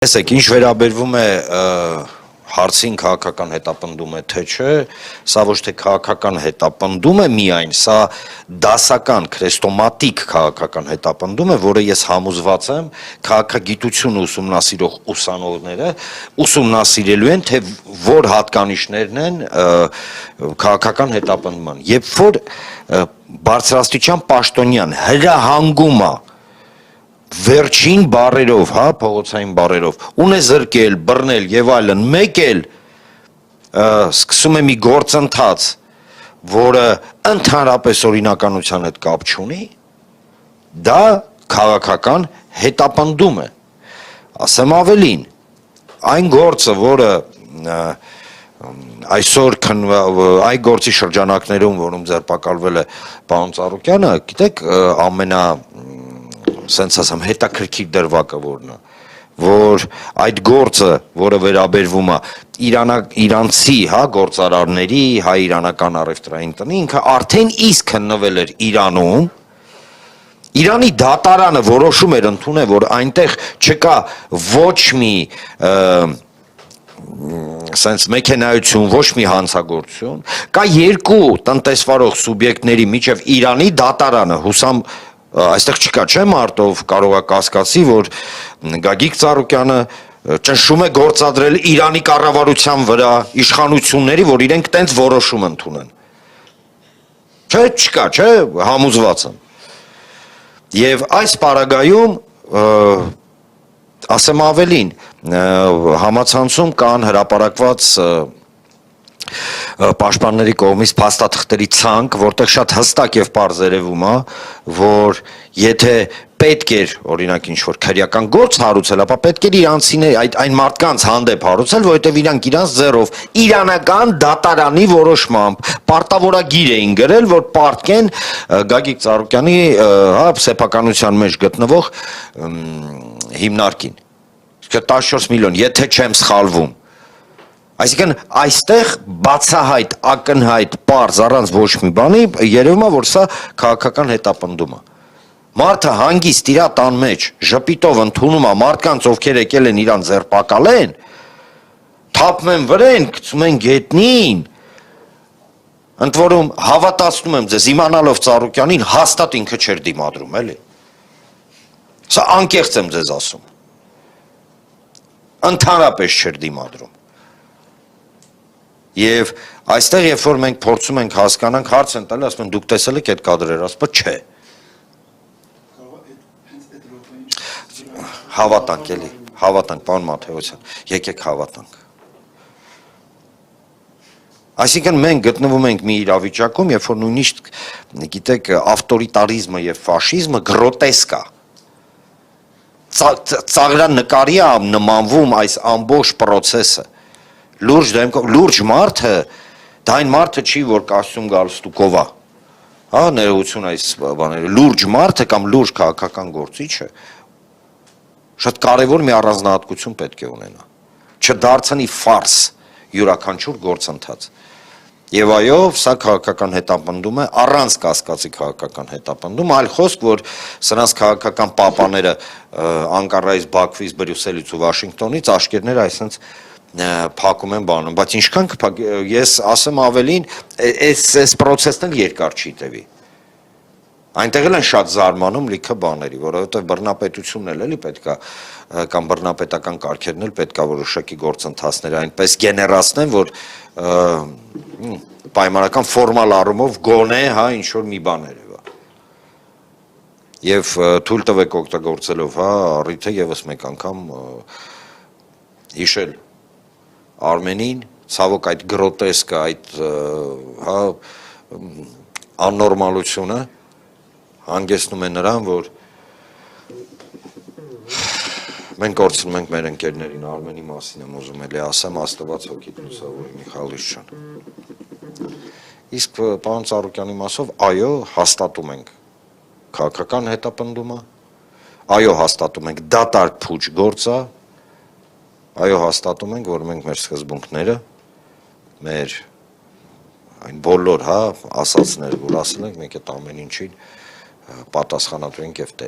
Տեսեք, ինչ վերաբերվում է հարցին քաղաքական հետապնդում է թե չէ, սա ոչ թե քաղաքական հետապնդում է միայն, սա դասական, քրեստոմատիկ քաղաքական հետապնդում է, որը ես համոզված եմ, քաղաքագիտությունը ուսումնասիրող ուսանողները ուսումնասիրելու են, թե որ հատկանիշներն են քաղաքական հետապնդման, երբ որ բարձրաստիճան պաշտոնյան հրահանգում է վերջին բարերով, հա, փողոցային բարերով, ունե զրկել, բռնել եւ այլն, մեկ էլ սկսում է մի գործընթաց, որը ընդհանրապես օրինականության հետ կապ չունի, դա քաղաքական հետապնդում է։ Ասեմ ավելին, այն գործը, որը այսօր այ գործի շրջանակներում, որում ձերբակալվել է պարոն Ծառուկյանը, գիտեք, սենց ասեմ, հետաքրքիր դրվագը որն է, որ այդ գործը, որը վերաբերվում է իրանցի, հա, գործարարների, հայ-իրանական առևտրային տնի, ինքը արդեն իսկ քննվել էր Իրանում, Իրանի դատարանը որոշում էր ընդունել, որ այնտեղ չկա ոչ մի սենց մեքենայություն, ոչ մի հանցագործություն, կա երկու տնտեսվարող սուբյեկտների միջև Իրանի դատարանը, հուսամ այստեղ չկա, չէ՞ մարդով կարող է կասկածի, որ Գագիկ Ծառուկյանը ճնշում է գործադրել Իրանի կառավարության վրա իշխանությունների, որ իրենք տենց որոշում ընդունեն։ Չէ, չկա, չէ, համոզված եմ։ Եվ այս պարագայում, ասեմ ավելին, համացանցում կան հրապարակված պաշտպանների կողմից փաստաթղթերի ցանկ, որտեղ շատ հստակ եւ պարզ երևում է, որ եթե պետք էր, օրինակ ինչ-որ քրեական գործ հարուցել, ապա պետք էր իրանցիներ այն մարդկանց հանդեպ հարուցել, որովհետեւ իրանք իրանց ձեռով իրանական դատարանի որոշմամբ պարտավորագիր էին գրել, որ պարտքեն Գագիկ Ծառուկյանի, հա, սեփականության մեջ գտնվող հիմնարկին։ 14 միլիոն, եթե չեմ սխալվում։ Այսինքն այստեղ բացահայտ, ակնհայտ, պարզ, առանց ոչ մի բանի, երևում է, որ սա քաղաքական հետապնդում է։ Մարդը հանգիստ իր տան մեջ ժպիտով ընդունում է մարդկանց, ովքեր եկել են իրան ձերբակալեն, թափում են վրեն, գցում են գետնին, ընդ որում հավատացնում եմ ձեզ, իմանալով Ծառուկյանին, հաստատ ինքը չէր դիմադրում, էլի։ Սա անկեղծ եմ ձեզ ասում։ Ընդհանրապես չէր դիմադրում։ Եվ այստեղ, երբ որ մենք փորձում ենք հասկանանք, հարց են տալի, ասում են դուք տեսել եք այդ կադրերը, ասում եմ չէ։ Հավատանք էլի, հավատանք, պարոն Մաթեոսյան, եկեք հավատանք։ Այսինքն մենք գտնվում ենք մի իրավիճակում, երբ որ նույնիսկ, գիտեք, ավտորիտարիզմը եւ ֆաշիզմը գրոտեսկ է։ Ծաղրանկարի է նմանվում այս ամբողջ process-ը։ Լուրջ մարդը, դա այն մարդը չի, որ կոստյում գալստուկով է, հա, ներողություն այս բաները, լուրջ մարդը կամ լուրջ քաղաքական գործիչը շատ կարևոր մի առանձնահատկություն պետք է ունենա, չդարձնի ֆարս յուրաքանչյուր գործընթաց։ Եվ այո, սա քաղաքական հետապնդում է, առանց կասկածի քաղաքական հետապնդում, այլ խոսք, որ սրանց քաղաքական պապաները Անկարայից, Բաքվից, Բրյուսելից ու Վաշինգտոնից աշկերտները այսպես փակում են բանում, բայց ինչքան ես ասեմ ավելին, այս process-ն էլ երկար չի տևի։ Այնտեղ էլ են շատ զարմանում լիքը բաների, որովհետև բռնապետությունն էլ էլի պետքա կամ բռնապետական կարգերն էլ պետքա որոշակի գործընթացներ այնպես գեներացնեն, որ պայմանական ֆորմալ առումով գոնե, հա, ինչ որ մի բան երևա։ Եվ թույլ տվեք օգտագործելով, հա, առիթը եւս մեկ անգամ հիշել Արմենին, ցավոք այդ գրոտեսկը, այդ հա աննորմալությունը հանգեցնում է նրան, որ մենք կորցնում ենք մեր ընկերներին, Արմենի մասին եմ ուզում էլի ասեմ, Աստված հոգիդ լուսավորի Միխայելիչ ջան։ Իսկ պարոն Ծառուկյանի մասով, այո, հաստատում ենք քաղաքական հետապնդումը, այո, հաստատում ենք դատարկ փուչ գործը, այո, հաստատում ենք, որ մենք մեր սկզբունքները, մեր այն բոլոր, հա, ասածները, որ ասել ենք, մենք այդ ամեն ինչին պատասխանատու ենք եւ տեր